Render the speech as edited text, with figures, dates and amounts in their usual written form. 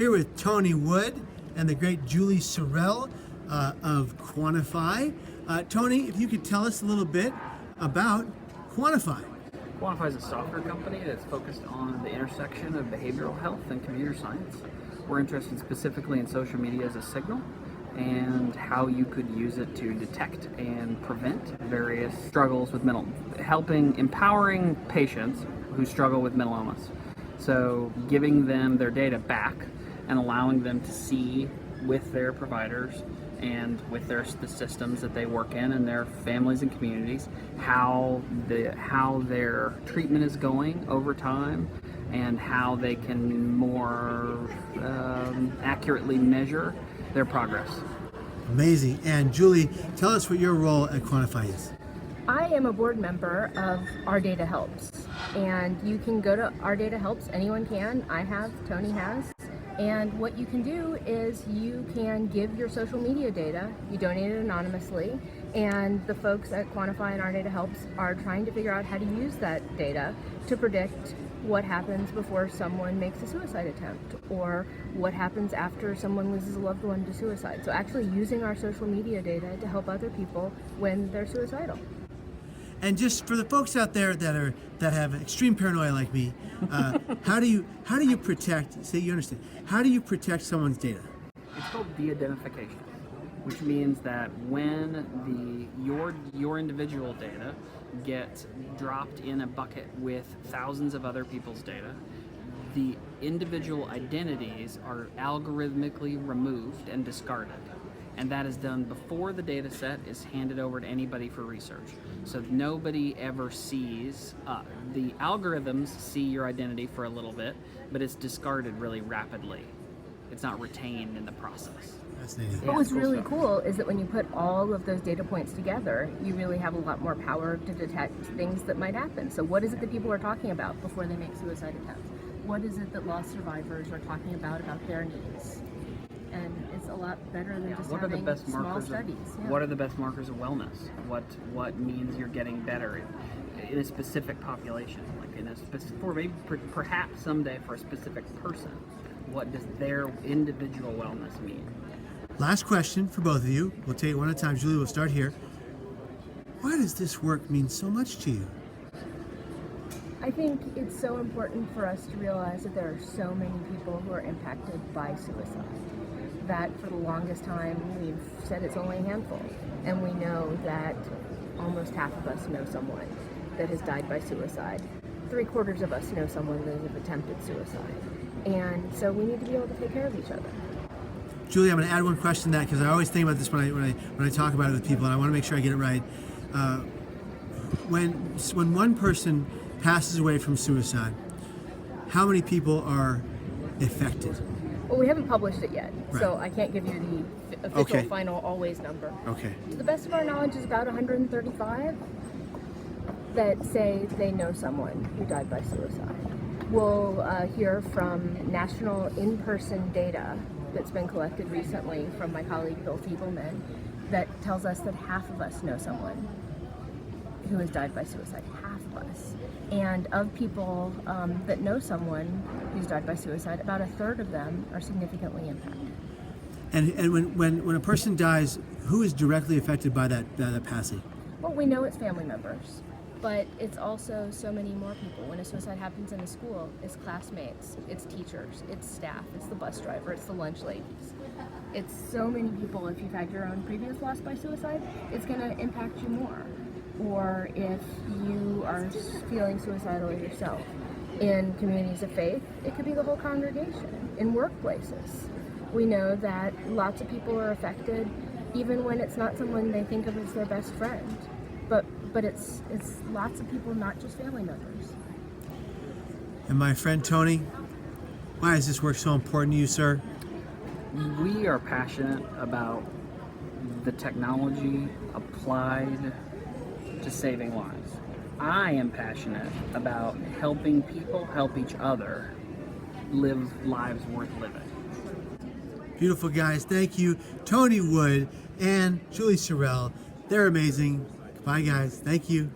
here with Tony Wood and the great Julie Sorrell of QNTFY. Tony, if you could tell us a little bit about QNTFY. QNTFY is a software company that's focused on the intersection of behavioral health and computer science. We're interested specifically in social media as a signal and how you could use it to detect and prevent various struggles with empowering patients who struggle with mental illness. So giving them their data back and allowing them to see with their providers and with the systems that they work in and their families and communities how their treatment is going over time and how they can more accurately measure their progress. Amazing. And Julie, tell us what your role at QNTFY is. I am a board member of Our Data Helps, and you can go to Our Data Helps. Anyone can. I have. Tony has. And what you can do is you can give your social media data. You donate it anonymously, and the folks at QNTFY and Our Data Helps are trying to figure out how to use that data to predict what happens before someone makes a suicide attempt, or what happens after someone loses a loved one to suicide. So actually using our social media data to help other people when they're suicidal. And just for the folks out there that have extreme paranoia like me, how do you protect? Say you understand. How do you protect someone's data? It's called de-identification, which means that when your individual data gets dropped in a bucket with thousands of other people's data, the individual identities are algorithmically removed and discarded. And that is done before the data set is handed over to anybody for research. So nobody ever sees, the algorithms see your identity for a little bit, but it's discarded really rapidly. It's not retained in the process. Fascinating. But what's really cool is that when you put all of those data points together, you really have a lot more power to detect things that might happen. So what is it that people are talking about before they make suicide attempts? What is it that lost survivors are talking about their needs? And it's a lot better than just having small studies. What are the best markers of wellness? What means you're getting better in a specific population, like in a specific, or maybe perhaps someday for a specific person? What does their individual wellness mean? Last question for both of you. We'll take it one at a time. Julie, we'll start here. Why does this work mean so much to you? I think it's so important for us to realize that there are so many people who are impacted by suicide, that for the longest time we've said it's only a handful, and we know that almost half of us know someone that has died by suicide. 3/4 of us know someone that has attempted suicide, and so we need to be able to take care of each other. Julie, I'm going to add one question to that, because I always think about this when I talk about it with people, and I want to make sure I get it right. When one person passes away from suicide, how many people are affected? Well, we haven't published it yet, Right. so I can't give you the official final always number. Okay. To the best of our knowledge, is about 135 that say they know someone who died by suicide. We'll hear from national in-person data that's been collected recently from my colleague Bill Fiegelman that tells us that half of us know someone who has died by suicide. Half of us. And of people that know someone who's died by suicide, about 1/3 of them are significantly impacted. And when a person dies, who is directly affected by that passing? Well, we know it's family members, but it's also so many more people. When a suicide happens in a school, it's classmates, it's teachers, it's staff, it's the bus driver, it's the lunch ladies. It's so many people. If you've had your own previous loss by suicide, it's going to impact you more. Or if you are feeling suicidal yourself. In communities of faith, it could be the whole congregation. In workplaces, we know that lots of people are affected even when it's not someone they think of as their best friend. But it's lots of people, not just family members. And my friend Tony, why is this work so important to you, sir? We are passionate about the technology applied to saving lives. I am passionate about helping people help each other live lives worth living. Beautiful guys, thank you. Tony Wood and Julie Sorrell, they're amazing. Bye guys, thank you.